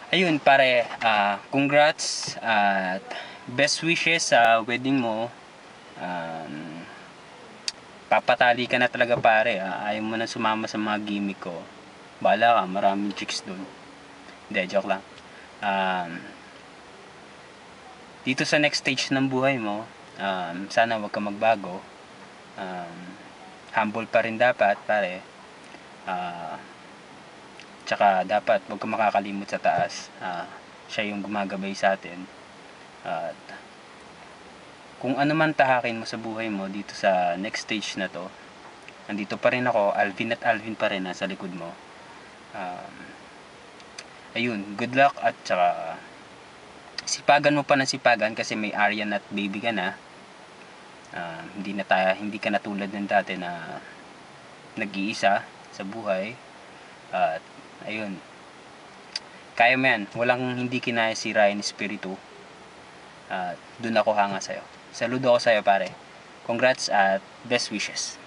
Ayun pare, congrats at best wishes sa wedding mo. Um, Papatali ka na talaga pare, ayaw mo na sumama sa mga gimmick ko. Bahala ka, maraming chicks dun. Hindi, joke lang. Um, Dito sa next stage ng buhay mo, sana wag ka magbago. Um, Humble pa rin dapat pare. Ah, Tsaka dapat wag ka makakalimot sa taas. Siya yung gumagabay sa atin. At kung ano man tahakin mo sa buhay mo dito sa next stage na to, nandito pa rin ako, Alvin at Alvin pa rin nasa likod mo. Um, Ayun, good luck at saka sipagan mo pa ng sipagan kasi may Aryan at baby ka na. Hindi ka na tulad ng dati na nag-iisa sa buhay. At ayun, kaya mo yan. Walang hindi kinaya si Ryan Espiritu. Dun ako hanga sa'yo. Saludo ako sa'yo pare. Congrats at best wishes.